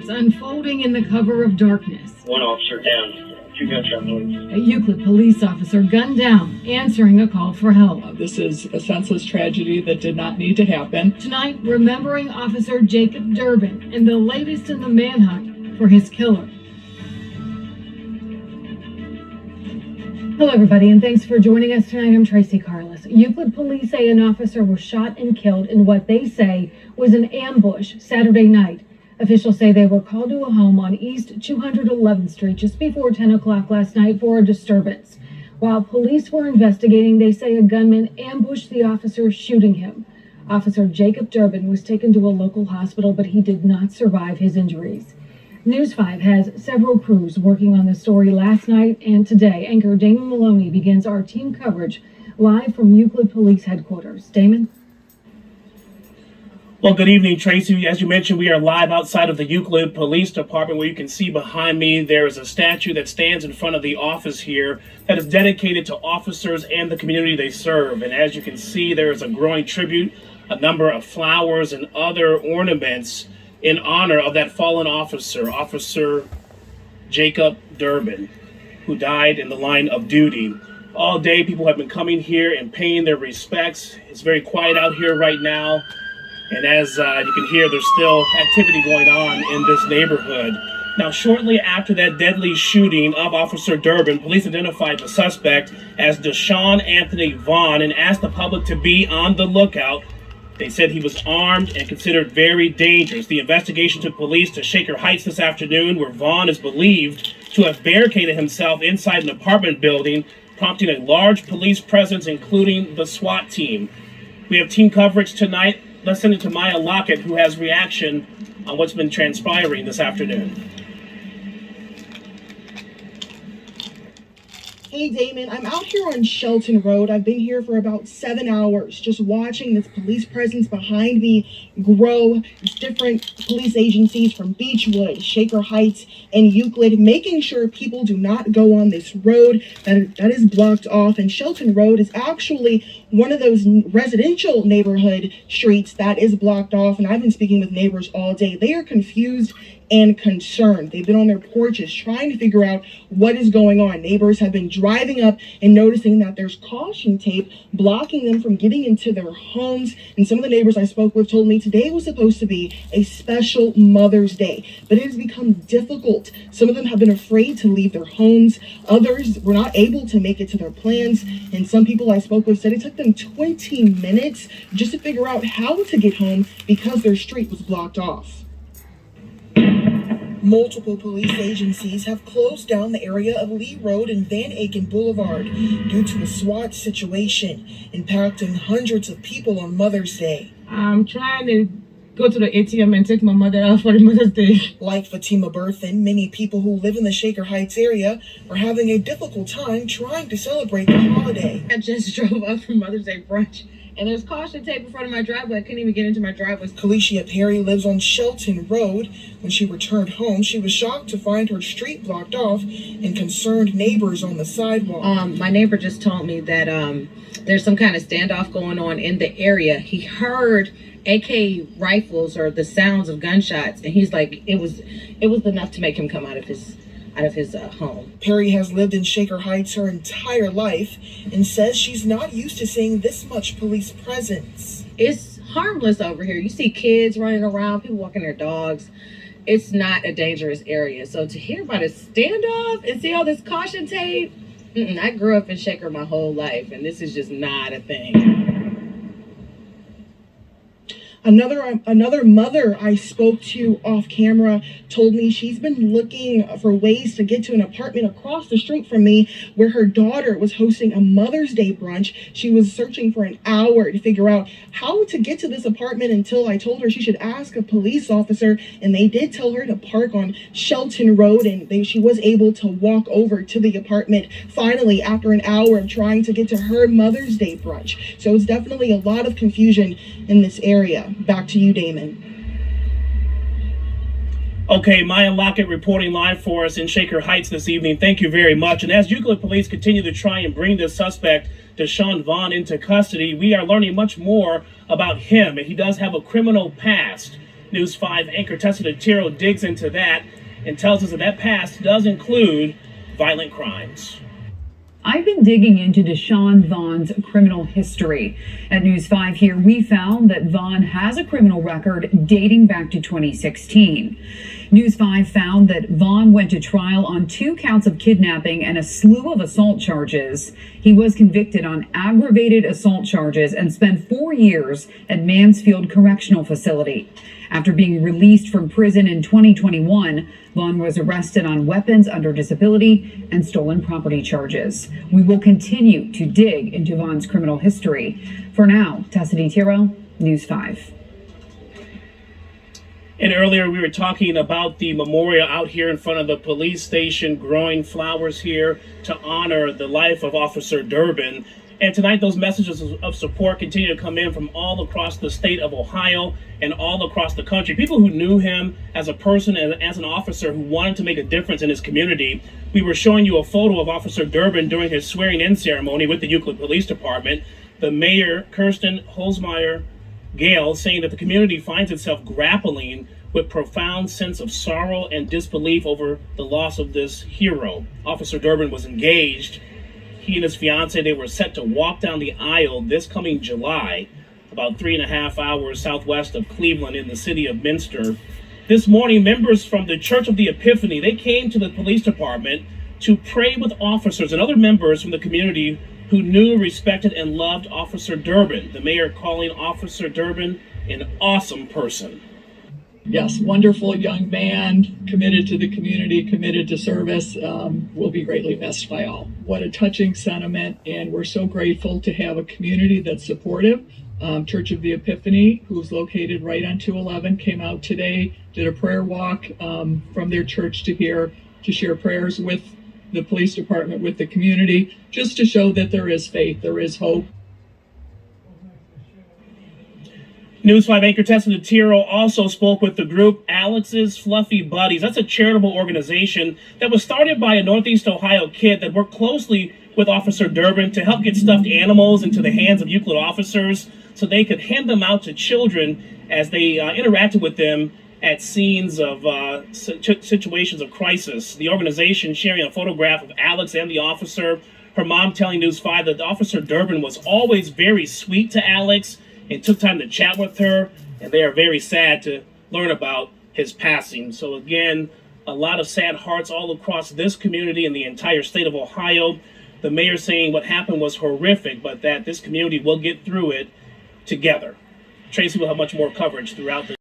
It's unfolding in the cover of darkness. One officer down, 2 gunshot wounds. A Euclid police officer gunned down, answering a call for help. This is a senseless tragedy that did not need to happen. Tonight, remembering Officer Jacob Durbin and the latest in the manhunt for his killer. Hello, everybody, and thanks for joining us tonight. I'm Tracy Carlos. Euclid Police say an officer was shot and killed in what they say was an ambush Saturday night. Officials say they were called to a home on East 211th Street just before 10 o'clock last night for a disturbance. While police were investigating, they say a gunman ambushed the officer, shooting him. Officer Jacob Durbin was taken to a local hospital, but he did not survive his injuries. News 5 has several crews working on the story last night and today. Anchor Damon Maloney begins our team coverage live from Euclid Police headquarters. Damon? Well, good evening, Tracy. As you mentioned, we are live outside of the Euclid Police Department, where you can see behind me there is a statue that stands in front of the office here that is dedicated to officers and the community they serve. And as you can see, there is a growing tribute, a number of flowers and other ornaments in honor of that fallen officer, Officer Jacob Durbin, who died in the line of duty. All day, people have been coming here and paying their respects. It's very quiet out here right now. And as you can hear, there's still activity going on in this neighborhood. Now, shortly after that deadly shooting of Officer Durbin, police identified the suspect as Deshaun Anthony Vaughn and asked the public to be on the lookout. They said he was armed and considered very dangerous. The investigation took police to Shaker Heights this afternoon, where Vaughn is believed to have barricaded himself inside an apartment building, prompting a large police presence, including the SWAT team. We have team coverage tonight. Let's send it to Maya Lockett, who has reaction on what's been transpiring this afternoon. Hey Damon, I'm out here on Shelton Road. I've been here for about 7 hours, just watching this police presence behind me grow. Different police agencies from Beechwood, Shaker Heights, and Euclid, making sure people do not go on this road that is blocked off. And Shelton Road is actually one of those residential neighborhood streets that is blocked off. And I've been speaking with neighbors all day. They are confused and concerned. They've been on their porches trying to figure out what is going on. Neighbors have been driving up and noticing that there's caution tape blocking them from getting into their homes. And some of the neighbors I spoke with told me today was supposed to be a special Mother's Day, but it has become difficult. Some of them have been afraid to leave their homes. Others were not able to make it to their plans. And some people I spoke with said it took them 20 minutes just to figure out how to get home because their street was blocked off. Multiple police agencies have closed down the area of Lee Road and Van Aken Boulevard due to a SWAT situation impacting hundreds of people on Mother's Day. I'm trying to go to the ATM and take my mother out for the Mother's Day. Like Fatima Berthan, many people who live in the Shaker Heights area are having a difficult time trying to celebrate the holiday. I just drove up from Mother's Day brunch, and there's caution tape in front of my driveway. I couldn't even get into my driveway. Kalicia Perry lives on Shelton Road. When she returned home, she was shocked to find her street blocked off and concerned neighbors on the sidewalk. My neighbor just told me that there's some kind of standoff going on in the area. He heard AK rifles or the sounds of gunshots, and he's like, it was enough to make him come out of his home. Perry has lived in Shaker Heights her entire life and says she's not used to seeing this much police presence. It's harmless over here. You see kids running around, people walking their dogs. It's not a dangerous area. So to hear about a standoff and see all this caution tape, I grew up in Shaker my whole life, and this is just not a thing. Another mother I spoke to off camera told me she's been looking for ways to get to an apartment across the street from me where her daughter was hosting a Mother's Day brunch. She was searching for an hour to figure out how to get to this apartment until I told her she should ask a police officer, and they did tell her to park on Shelton Road, and she was able to walk over to the apartment finally after an hour of trying to get to her Mother's Day brunch. So it's definitely a lot of confusion in this area. Back to you, Damon. Okay, Maya Lockett reporting live for us in Shaker Heights this evening. Thank you very much. And as Euclid Police continue to try and bring this suspect, Deshaun Vaughn, into custody, we are learning much more about him. And he does have a criminal past. News 5 anchor Tessa DeTiro digs into that and tells us that that past does include violent crimes. I've been digging into Deshaun Vaughn's criminal history. At News 5 here, we found that Vaughn has a criminal record dating back to 2016. News 5 found that Vaughn went to trial on 2 counts of kidnapping and a slew of assault charges. He was convicted on aggravated assault charges and spent 4 years at Mansfield Correctional Facility. After being released from prison in 2021, Vaughn was arrested on weapons under disability and stolen property charges. We will continue to dig into Vaughn's criminal history. For now, Tessa DeTiro, News 5. And earlier we were talking about the memorial out here in front of the police station, growing flowers here to honor the life of Officer Durbin. And tonight those messages of support continue to come in from all across the state of Ohio and all across the country. People who knew him as a person and as an officer who wanted to make a difference in his community. We were showing you a photo of Officer Durbin during his swearing-in ceremony with the Euclid Police Department. The mayor, Kirsten Holzmeyer Gale, saying that the community finds itself grappling with profound sense of sorrow and disbelief over the loss of this hero. Officer Durbin was engaged. He and his fiance, they were set to walk down the aisle this coming July, about 3.5 hours southwest of Cleveland in the city of Minster. This morning, members from the Church of the Epiphany, they came to the police department to pray with officers and other members from the community who knew, respected, and loved Officer Durbin. The mayor calling Officer Durbin an awesome person. Yes, wonderful young man, committed to the community, committed to service, will be greatly missed by all. What a touching sentiment, and we're so grateful to have a community that's supportive. Church of the Epiphany, who's located right on 211, came out today, did a prayer walk from their church to here to share prayers with the police department, with the community, just to show that there is faith, there is hope. News 5 anchor Tessa DeTiro also spoke with the group Alex's Fluffy Buddies. That's a charitable organization that was started by a Northeast Ohio kid that worked closely with Officer Durbin to help get stuffed animals into the hands of Euclid officers so they could hand them out to children as they interacted with them at scenes of situations of crisis. The organization sharing a photograph of Alex and the officer, her mom telling News 5 that Officer Durbin was always very sweet to Alex and took time to chat with her, and they are very sad to learn about his passing. So again, a lot of sad hearts all across this community and the entire state of Ohio. The mayor saying what happened was horrific, but that this community will get through it together. Tracy will have much more coverage throughout the